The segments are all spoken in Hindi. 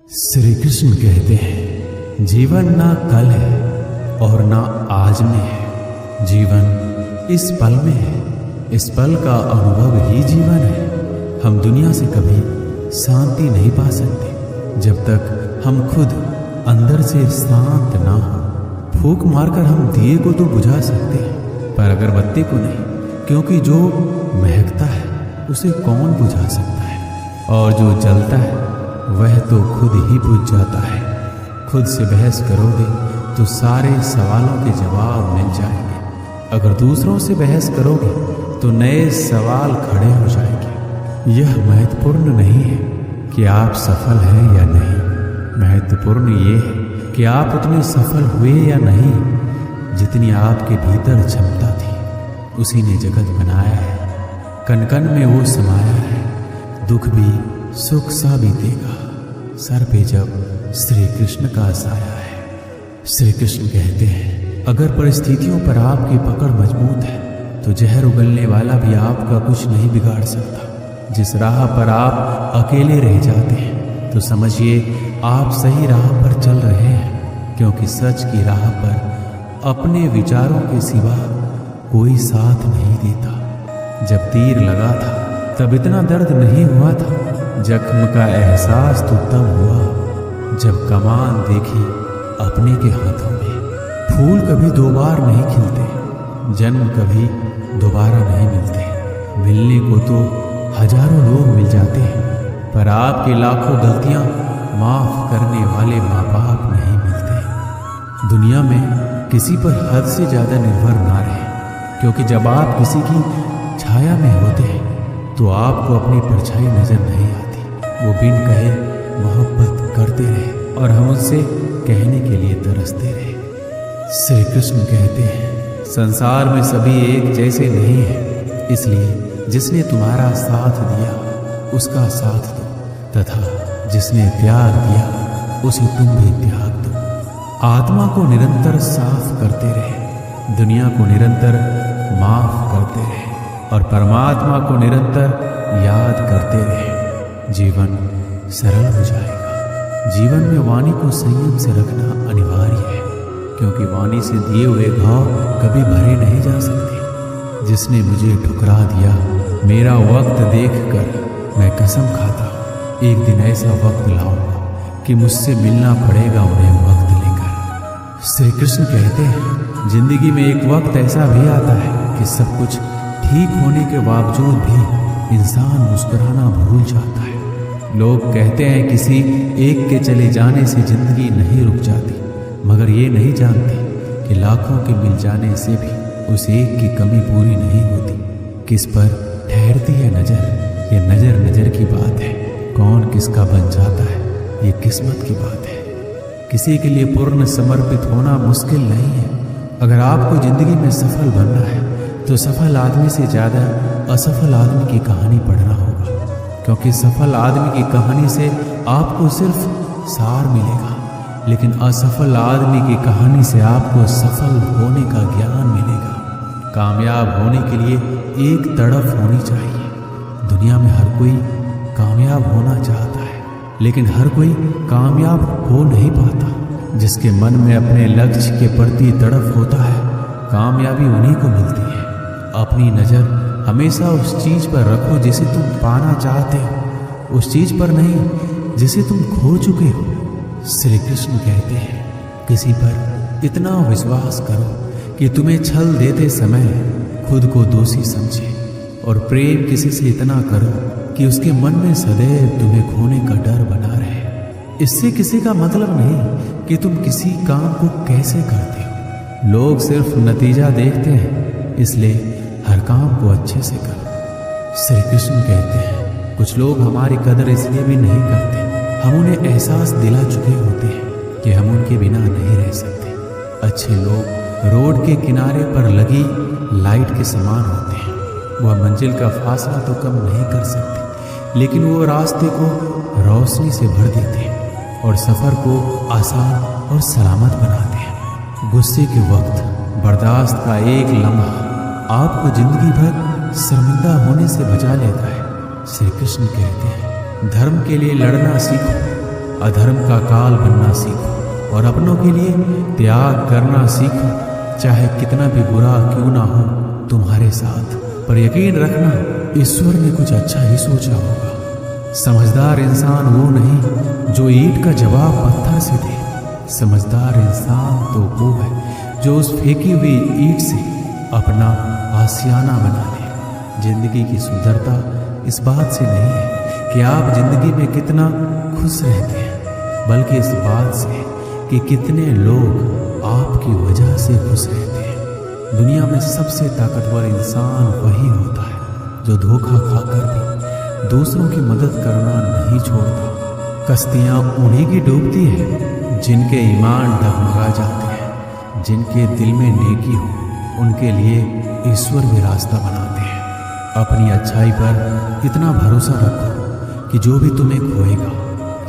श्री कृष्ण कहते हैं, जीवन ना कल है और ना आज में है, जीवन इस पल में है। इस पल का अनुभव ही जीवन है। हम दुनिया से कभी शांति नहीं पा सकते जब तक हम खुद अंदर से शांत ना हो। फूंक मारकर हम दिए को तो बुझा सकते हैं, पर अगरबत्ती को नहीं, क्योंकि जो महकता है उसे कौन बुझा सकता है, और जो जलता है वह तो खुद ही बुझ जाता है। खुद से बहस करोगे तो सारे सवालों के जवाब मिल जाएंगे। अगर दूसरों से बहस करोगे तो नए सवाल खड़े हो जाएंगे। यह महत्वपूर्ण नहीं है कि आप सफल हैं या नहीं, महत्वपूर्ण ये है कि आप उतने सफल हुए या नहीं जितनी आपके भीतर क्षमता थी। उसी ने जगत बनाया है, कण कण में वो समाया है। दुख भी सुख सा बीतेगा सर पे जब श्री कृष्ण का साया है। श्री कृष्ण कहते हैं, अगर परिस्थितियों पर आपकी पकड़ मजबूत है तो जहर उगलने वाला भी आपका कुछ नहीं बिगाड़ सकता। जिस राह पर आप अकेले रह जाते हैं तो समझिए आप सही राह पर चल रहे हैं, क्योंकि सच की राह पर अपने विचारों के सिवा कोई साथ नहीं देता। जब तीर लगा था तब इतना दर्द नहीं हुआ था, जख्म का एहसास तो तब हुआ जब कमान देखी अपने के हाथों में। फूल कभी दो बार नहीं खिलते, जन्म कभी दोबारा नहीं मिलते। मिलने को तो हजारों लोग मिल जाते हैं, पर आपकी लाखों गलतियां माफ करने वाले माँ बाप नहीं मिलते। दुनिया में किसी पर हद से ज्यादा निर्भर ना रहे, क्योंकि जब आप किसी की छाया में होते हैं तो आपको अपनी परछाई नजर नहीं आती। वो बिन कहे मोहब्बत करते रहे और हम उससे कहने के लिए तरसते रहे। श्री कृष्ण कहते हैं, संसार में सभी एक जैसे नहीं है, इसलिए जिसने तुम्हारा साथ दिया उसका साथ दो, तथा जिसने त्याग दिया उसे तुम भी त्याग दो। आत्मा को निरंतर साफ करते रहे, दुनिया को निरंतर माफ करते रहे और परमात्मा को निरंतर याद करते रहे। जीवन सरल हो जाएगा। जीवन में वाणी को संयम से रखना अनिवार्य है, क्योंकि वाणी से दिए हुए घाव कभी भरे नहीं जा सकते। जिसने मुझे ठुकरा दिया मेरा वक्त देखकर मैं कसम खाता हूँ, एक दिन ऐसा वक्त लाऊंगा कि मुझसे मिलना पड़ेगा उन्हें वक्त लेकर। श्री कृष्ण कहते हैं, जिंदगी में एक वक्त ऐसा भी आता है कि सब कुछ ठीक होने के बावजूद भी इंसान मुस्कुराना भूल जाता है। लोग कहते हैं किसी एक के चले जाने से जिंदगी नहीं रुक जाती, मगर ये नहीं जानते कि लाखों के मिल जाने से भी उस एक की कमी पूरी नहीं होती। किस पर ठहरती है नजर, ये नजर नजर की बात है। कौन किसका बन जाता है ये किस्मत की बात है। किसी के लिए पूर्ण समर्पित होना मुश्किल नहीं है। अगर आपको जिंदगी में सफल बनना है तो सफल आदमी से ज्यादा असफल आदमी की कहानी पढ़ना होगा, क्योंकि सफल आदमी की कहानी से आपको सिर्फ सार मिलेगा, लेकिन असफल आदमी की कहानी से आपको सफल होने का ज्ञान मिलेगा। कामयाब होने के लिए एक तड़फ होनी चाहिए। दुनिया में हर कोई कामयाब होना चाहता है, लेकिन हर कोई कामयाब हो नहीं पाता। जिसके मन में अपने लक्ष्य के प्रति तड़फ होता है, कामयाबी उन्हीं को मिलती है। अपनी नजर हमेशा उस चीज पर रखो जिसे तुम पाना चाहते हो, उस चीज पर नहीं जिसे तुम खो चुके हो। श्री कृष्ण कहते हैं, किसी पर इतना विश्वास करो कि तुम्हें छल देते समय खुद को दोषी समझे, और प्रेम किसी से इतना करो कि उसके मन में सदैव तुम्हें खोने का डर बना रहे। इससे किसी का मतलब नहीं कि तुम किसी काम को कैसे करते हो। लोग सिर्फ नतीजा देखते हैं, इसलिए हर काम को अच्छे से करो। श्री कृष्ण कहते हैं, कुछ लोग हमारी कदर इसलिए भी नहीं करते, हम उन्हें एहसास दिला चुके होते हैं कि हम उनके बिना नहीं रह सकते। अच्छे लोग रोड के किनारे पर लगी लाइट के समान होते हैं। वह मंजिल का फासला तो कम नहीं कर सकते, लेकिन वो रास्ते को रोशनी से भर देते हैं और सफर को आसान और सलामत बनाते हैं। गुस्से के वक्त बर्दाश्त का एक लम्हा आपको जिंदगी भर शर्मिंदा होने से बचा लेता है। श्री कृष्ण कहते हैं, धर्म के लिए लड़ना सीखो, अधर्म का काल बनना सीखो और अपनों के लिए त्याग करना सीखो। चाहे कितना भी बुरा क्यों ना हो तुम्हारे साथ, पर यकीन रखना ईश्वर ने कुछ अच्छा ही सोचा होगा। समझदार इंसान वो नहीं जो ईंट का जवाब पत्थर से दे। समझदार इंसान तो वो है जो उस फेंकी हुई ईंट से अपना आशियाना बना ले। जिंदगी की सुंदरता इस बात से नहीं है कि आप जिंदगी में कितना खुश रहते हैं, बल्कि इस बात से कि कितने लोग आपकी वजह से खुश रहते हैं। दुनिया में सबसे ताकतवर इंसान वही होता है जो धोखा खाकर भी दूसरों की मदद करना नहीं छोड़ता। कश्तियाँ उन्हीं की डूबती है जिनके ईमान डगमगा जाते हैं। जिनके दिल में नेकी हो उनके लिए ईश्वर भी रास्ता बनाते हैं। अपनी अच्छाई पर इतना भरोसा रखो कि जो भी तुम्हें खोएगा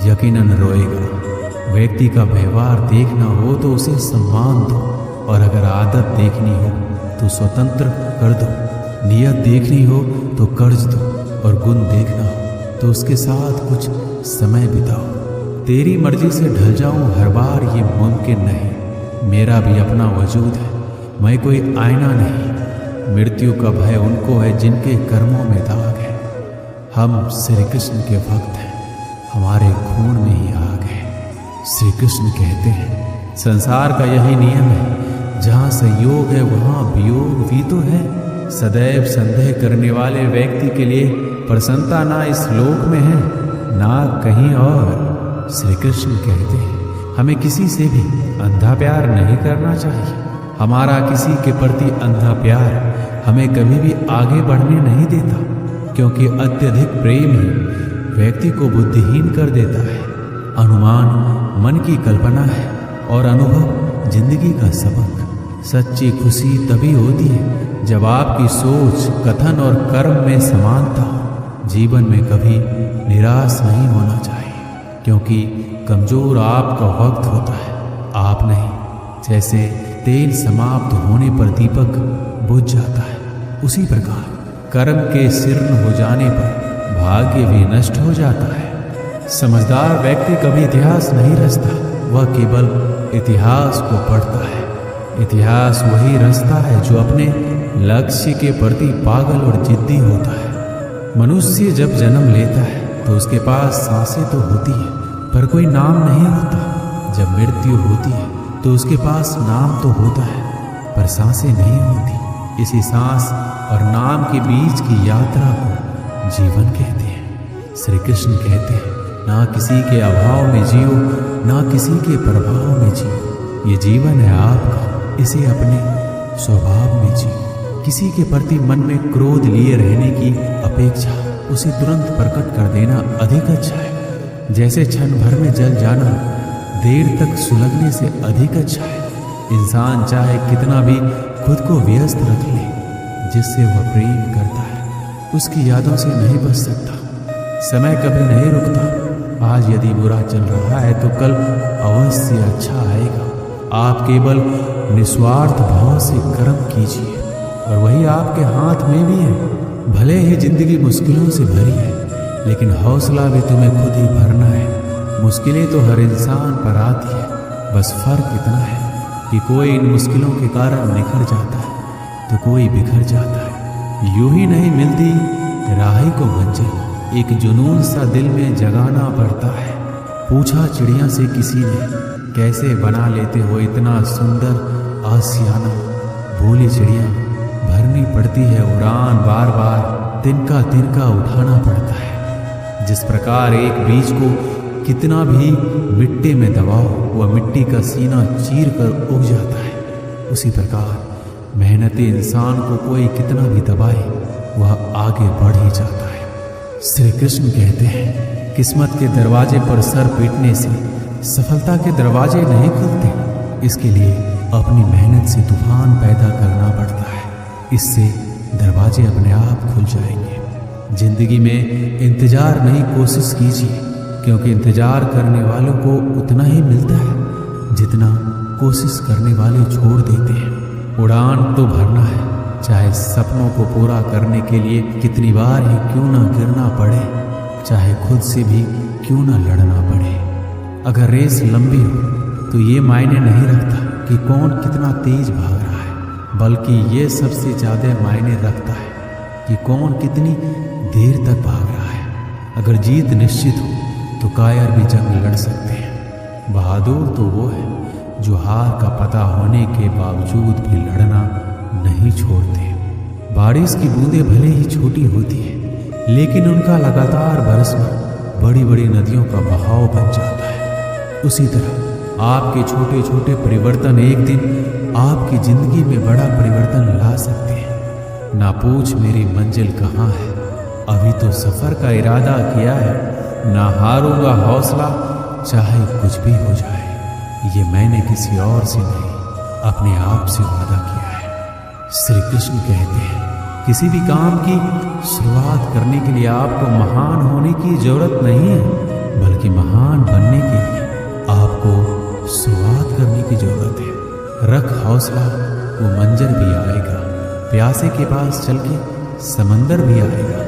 यकीनन रोएगा। व्यक्ति का व्यवहार देखना हो तो उसे सम्मान दो, और अगर आदत देखनी हो तो स्वतंत्र कर दो। नियत देखनी हो तो कर्ज दो, और गुण देखना हो तो उसके साथ कुछ समय बिताओ। तेरी मर्जी से ढल जाऊं हर बार ये मुमकिन नहीं। मेरा भी अपना वजूद है, मैं कोई आईना नहीं। मृत्यु का भय उनको है जिनके कर्मों में दाग है। हम श्री कृष्ण के भक्त हैं, हमारे खून में ही आग है। श्री कृष्ण कहते हैं संसार का यही नियम है, जहाँ संयोग है वहाँ वियोग भी तो है। सदैव संदेह करने वाले व्यक्ति के लिए प्रसन्नता ना इस लोक में है ना कहीं और। श्री कृष्ण कहते हैं हमें किसी से भी अंधा प्यार नहीं करना चाहिए। हमारा किसी के प्रति अंधा प्यार हमें कभी भी आगे बढ़ने नहीं देता, क्योंकि अत्यधिक प्रेम ही व्यक्ति को बुद्धिहीन कर देता है। अनुमान मन की कल्पना है और अनुभव जिंदगी का सबक। सच्ची खुशी तभी होती है जब आपकी सोच, कथन और कर्म में समानता हो। जीवन में कभी निराश नहीं होना चाहिए, क्योंकि कमजोर आपका वक्त होता है, आप नहीं। जैसे तेल समाप्त होने पर दीपक बुझ जाता है, उसी प्रकार कर्म के शीर्ण हो जाने पर भाग्य भी नष्ट हो जाता है। समझदार व्यक्ति कभी इतिहास नहीं रचता, वह केवल इतिहास को पढ़ता है। इतिहास वही रचता है जो अपने लक्ष्य के प्रति पागल और जिद्दी होता है। मनुष्य जब जन्म लेता है तो उसके पास सांसें तो होती है, पर कोई नाम नहीं होता। जब मृत्यु होती है तो उसके पास नाम तो होता है, पर सांसें नहीं होती। इसी सांस और नाम के बीच की यात्रा को जीवन कहते हैं। श्री कृष्ण कहते हैं ना किसी के अभाव में जियो, ना किसी के प्रभाव में जियो। ये जीवन है आपका, इसे अपने स्वभाव में जियो। किसी के प्रति मन में क्रोध लिए रहने की अपेक्षा उसे तुरंत प्रकट कर देना अधिक अच्छा है। जैसे क्षण भर में जल जाना देर तक सुलगने से अधिक अच्छा है। इंसान चाहे कितना भी खुद को व्यस्त रख ले, जिससे वह प्रेम करता है उसकी यादों से नहीं बच सकता। समय कभी नहीं रुकता। आज यदि बुरा चल रहा है तो कल अवश्य अच्छा आएगा। आप केवल निस्वार्थ भाव से कर्म कीजिए, और वही आपके हाथ में भी है। भले ही जिंदगी मुश्किलों से भरी है, लेकिन हौसला भी तुम्हें खुद ही भरना है। मुश्किलें तो हर इंसान पर आती है, बस फर्क इतना है कि कोई इन मुश्किलों के कारण निखर जाता है तो कोई बिखर जाता है। यूं ही नहीं मिलती राही को मंजिल, एक जुनून सा दिल में जगाना पड़ता है। पूछा चिड़िया से किसी ने, कैसे बना लेते हो इतना सुंदर आशियाना। बोली चिड़िया, भरनी पड़ती है उड़ान, बार बार तिनका तिनका उठाना पड़ता है। जिस प्रकार एक बीज को कितना भी मिट्टी में दबाओ वह मिट्टी का सीना चीर कर उग जाता है, उसी प्रकार मेहनती इंसान को कोई कितना भी दबाए वह आगे बढ़ ही जाता है। श्री कृष्ण कहते हैं किस्मत के दरवाजे पर सर पीटने से सफलता के दरवाजे नहीं खुलते। इसके लिए अपनी मेहनत से तूफान पैदा करना पड़ता है, इससे दरवाजे अपने आप खुल जाएंगे। जिंदगी में इंतजार नहीं, कोशिश कीजिए, क्योंकि इंतजार करने वालों को उतना ही मिलता है जितना कोशिश करने वाले छोड़ देते हैं। उड़ान तो भरना है, चाहे सपनों को पूरा करने के लिए कितनी बार ही क्यों ना गिरना पड़े, चाहे खुद से भी क्यों ना लड़ना पड़े। अगर रेस लंबी हो तो ये मायने नहीं रखता कि कौन कितना तेज भाग रहा है, बल्कि ये सबसे ज़्यादा मायने रखता है कि कौन कितनी देर तक भाग रहा है। अगर जीत निश्चित हो तो कायर भी जंग लड़ सकते हैं। बहादुर तो वो है जो हार का पता होने के बावजूद भी लड़ना नहीं छोड़ते। बारिश की बूंदें भले ही छोटी होती है, लेकिन उनका लगातार बरसना बड़ी बड़ी नदियों का बहाव बन जाता है। उसी तरह आपके छोटे छोटे परिवर्तन एक दिन आपकी जिंदगी में बड़ा परिवर्तन ला सकते हैं। ना पूछ मेरी मंजिल कहाँ है, अभी तो सफर का इरादा किया है। ना हारूंगा हौसला, चाहे कुछ भी हो जाए। ये मैंने किसी और से नहीं, अपने आप से वादा किया है। श्री कृष्ण कहते हैं, किसी भी काम की शुरुआत करने के लिए आपको महान होने की जरूरत नहीं है, बल्कि महान बनने के लिए आपको शुरुआत करने की जरूरत है। रख हौसला, वो मंजर भी आएगा। प्यासे के पास चल के समंदर भी आएगा।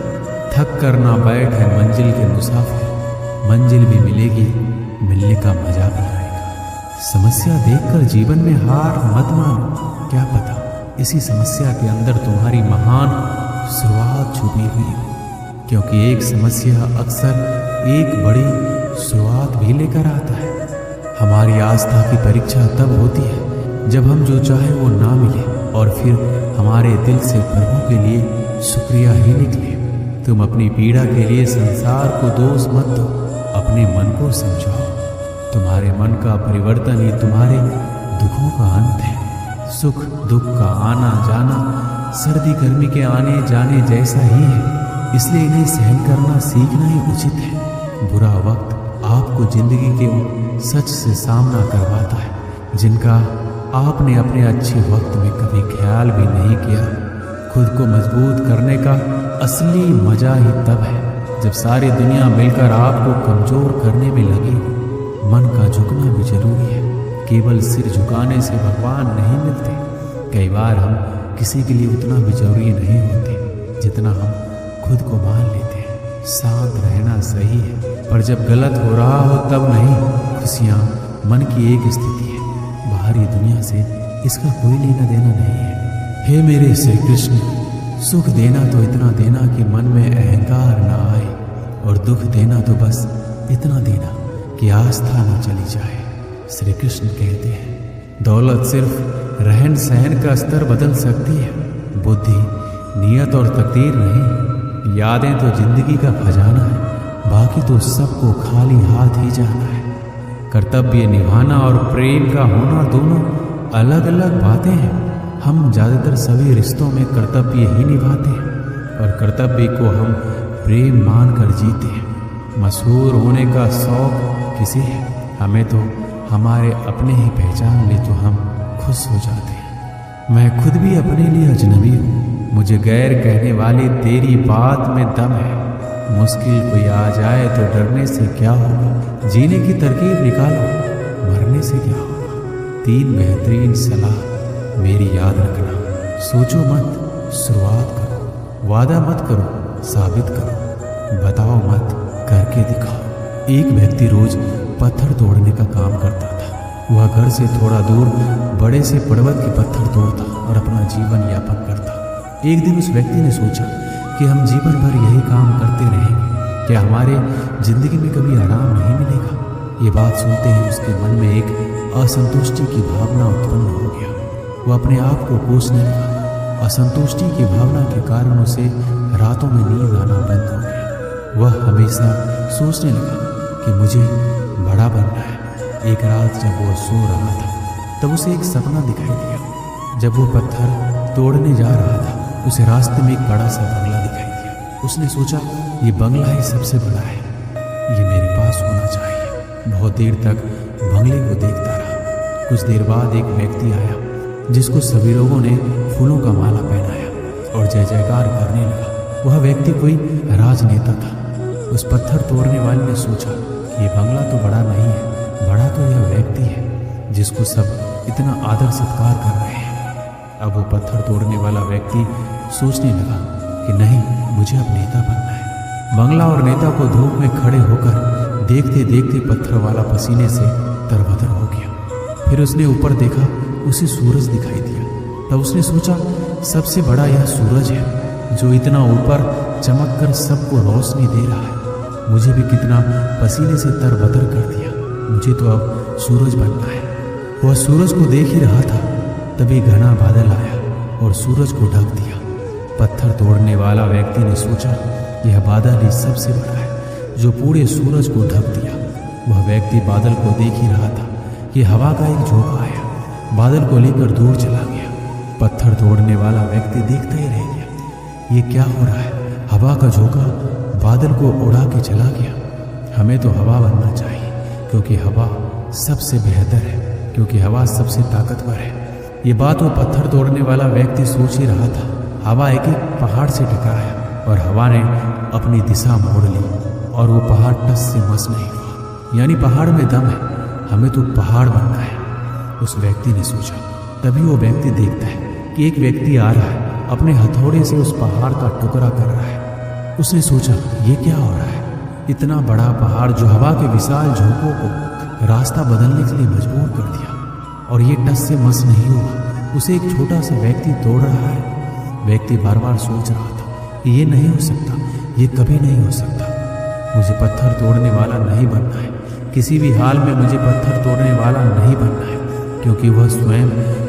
थक कर ना बैठ है मंजिल के मुसाफिर, मंजिल भी मिलेगी, मिलने का मजा भी आएगा। समस्या देखकर जीवन में हार मत मानो। क्या पता इसी समस्या के अंदर तुम्हारी महान शुरुआत छुपी हुई हो, क्योंकि एक समस्या अक्सर एक बड़ी शुरुआत भी लेकर आता है। हमारी आस्था की परीक्षा तब होती है जब हम जो चाहे वो ना मिले और फिर हमारे दिल से प्रभु के लिए शुक्रिया ही निकले। तुम अपनी पीड़ा के लिए संसार को दोष मत दो, अपने मन को समझाओ। तुम्हारे मन का परिवर्तन ही तुम्हारे दुखों का अंत है। सुख दुख का आना जाना सर्दी गर्मी के आने जाने जैसा ही है, इसलिए इन्हें सहन करना सीखना ही उचित है। बुरा वक्त आपको जिंदगी के उन सच से सामना करवाता है जिनका आपने अपने अच्छे वक्त में कभी ख्याल भी नहीं किया। खुद को मजबूत करने का असली मजा ही तब है जब सारी दुनिया मिलकर आपको कमजोर करने में लगी हो। मन का झुकना भी जरूरी है, केवल सिर झुकाने से भगवान नहीं मिलते। कई बार हम किसी के लिए उतना भी जरूरी नहीं होते जितना हम खुद को मान लेते हैं। शांत रहना सही है, पर जब गलत हो रहा हो तब नहीं। खुशियाँ मन की एक स्थिति है, बाहरी दुनिया से इसका कोई लेना देना नहीं है। हे मेरे श्री कृष्ण, सुख देना तो इतना देना कि मन में अहंकार ना आए, और दुख देना तो बस इतना देना कि आस्था न चली जाए। श्री कृष्ण कहते हैं, दौलत सिर्फ रहन सहन का स्तर बदल सकती है, बुद्धि नियत और तकदीर नहीं। यादें तो जिंदगी का खजाना है, बाकी तो सबको खाली हाथ ही जाना है। कर्तव्य निभाना और प्रेम का होना दोनों अलग अलग बातें हैं। हम ज़्यादातर सभी रिश्तों में कर्तव्य ही निभाते हैं, और कर्तव्य को हम प्रेम मानकर जीते हैं। मशहूर होने का शौक किसे है? हमें तो हमारे अपने ही पहचान ले तो हम खुश हो जाते हैं। मैं खुद भी अपने लिए अजनबी हूँ, मुझे गैर कहने वाली तेरी बात में दम है। मुश्किल कोई आ जाए तो डरने से क्या होगा, जीने की तरकीब निकालो, मरने से क्या होगा। 3 बेहतरीन सलाह मेरी याद रखना। सोचो मत, शुरुआत करो। वादा मत करो, साबित करो। बताओ मत, करके दिखाओ। एक व्यक्ति रोज पत्थर तोड़ने का काम करता था। वह घर से थोड़ा दूर बड़े से पर्वत के पत्थर तोड़ता और अपना जीवन यापन करता। एक दिन उस व्यक्ति ने सोचा कि हम जीवन भर यही काम करते रहेंगे, क्या हमारे जिंदगी में कभी आराम नहीं मिलेगा? ये बात सुनते ही उसके मन में एक असंतुष्टि की भावना उत्पन्न हो गया। वह अपने आप को कोसने लगा। असंतुष्टि की भावना के कारण उसे रातों में नींद आना बंद हो गया। वह हमेशा सोचने लगा कि मुझे बड़ा बनना है। एक रात जब वो सो रहा था तब उसे एक सपना दिखाई दिया। जब वो पत्थर तोड़ने जा रहा था उसे रास्ते में एक बड़ा सा बंगला दिखाई दिया। उसने सोचा, ये बंगला ही सबसे बड़ा है, ये मेरे पास होना चाहिए। बहुत देर तक बंगले को देखता रहा। कुछ देर बाद एक व्यक्ति आया जिसको सभी लोगों ने फूलों का माला पहनाया और जय जयकार करने लगा। वह व्यक्ति कोई राजनेता था। उस पत्थर तोड़ने वाले ने सोचा कि ये बंगला तो बड़ा नहीं है, बड़ा तो यह व्यक्ति है जिसको सब इतना आदर सत्कार कर रहे हैं। अब वो पत्थर तोड़ने वाला व्यक्ति सोचने लगा कि नहीं, मुझे अब नेता बनना है। बंगला और नेता को धूप में खड़े होकर देखते देखते पत्थर वाला पसीने से तरबतर हो गया। फिर उसने ऊपर देखा, उसे सूरज दिखाई दिया। तब उसने सोचा, सबसे बड़ा यह सूरज है जो इतना ऊपर चमक कर सबको रोशनी दे रहा है। मुझे भी कितना पसीने से तरबतर कर दिया। मुझे तो अब सूरज बनना है। वह सूरज को देख ही रहा था, तभी घना बादल आया और सूरज को ढक दिया। पत्थर तोड़ने वाला व्यक्ति ने सोचा, यह बादल ही सबसे बड़ा है जो पूरे सूरज को ढक दिया। वह व्यक्ति बादल को देख ही रहा था कि हवा का एक झोंका आया, बादल को लेकर दूर चला गया। पत्थर तोड़ने वाला व्यक्ति देखता ही रह गया, ये क्या हो रहा है? हवा का झोंका बादल को उड़ा के चला गया। हमें तो हवा बनना चाहिए, क्योंकि हवा सबसे बेहतर है, क्योंकि हवा सबसे ताकतवर है। ये बात वो पत्थर तोड़ने वाला व्यक्ति सोच ही रहा था। हवा एक एक पहाड़ से टकराया और हवा ने अपनी दिशा मोड़ ली और वो पहाड़ टस से मस नहीं हुआ। यानी पहाड़ में दम है, हमें तो पहाड़ बनना है, उस व्यक्ति ने सोचा। तभी वो व्यक्ति देखता है कि एक व्यक्ति आ रहा है, अपने हथौड़े से उस पहाड़ का टुकड़ा कर रहा है। उसने सोचा, ये क्या हो रहा है? इतना बड़ा पहाड़ जो हवा के विशाल झोंकों को रास्ता बदलने के लिए मजबूर कर दिया, और ये टस से मस नहीं हुआ, उसे एक छोटा सा व्यक्ति तोड़ रहा है। व्यक्ति बार बार सोच रहा था कि ये नहीं हो सकता, ये कभी नहीं हो सकता। मुझे पत्थर तोड़ने वाला नहीं बनना है, किसी भी हाल में मुझे पत्थर तोड़ने वाला नहीं बनना है, क्योंकि वह स्वयं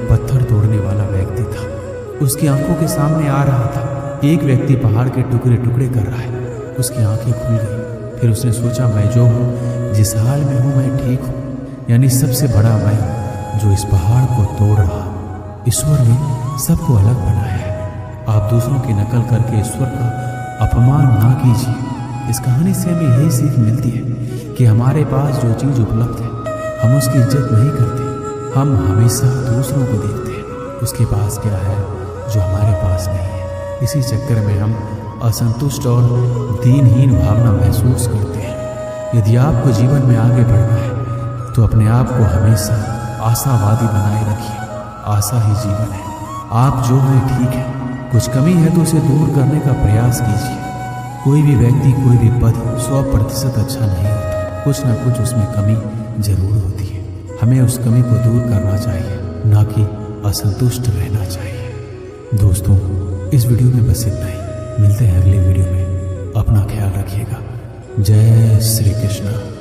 पत्थर तोड़ने वाला व्यक्ति था। उसकी आंखों के सामने आ रहा था, एक व्यक्ति पहाड़ के टुकड़े टुकड़े कर रहा है। उसकी आंखें खुल गई। फिर उसने सोचा, मैं जो हूँ, जिस हाल में हूँ, मैं ठीक हूँ। यानी सबसे बड़ा मैं हूँ जो इस पहाड़ को तोड़ रहा हूँ। ईश्वर ने सबको अलग बनाया है। आप दूसरों की नकल करके ईश्वर का अपमान ना कीजिए। इस कहानी से हमें यही सीख मिलती है कि हमारे पास जो चीज़ उपलब्ध है, हम उसकी इज्जत नहीं करते। हम हमेशा दूसरों को देखते हैं, उसके पास क्या है जो हमारे पास नहीं है। इसी चक्कर में हम असंतुष्ट और दीनहीन भावना महसूस करते हैं। यदि आपको जीवन में आगे बढ़ना है तो अपने आप को हमेशा आशावादी बनाए रखिए। आशा ही जीवन है। आप जो है ठीक है, कुछ कमी है तो उसे दूर करने का प्रयास कीजिए। कोई भी व्यक्ति, कोई भी पद 100% अच्छा नहीं होता, कुछ ना कुछ उसमें कमी जरूर होती है। हमें उस कमी को दूर करना चाहिए, ना कि असंतुष्ट रहना चाहिए। दोस्तों, इस वीडियो में बस इतना ही। मिलते हैं अगले वीडियो में। अपना ख्याल रखिएगा। जय श्री कृष्ण।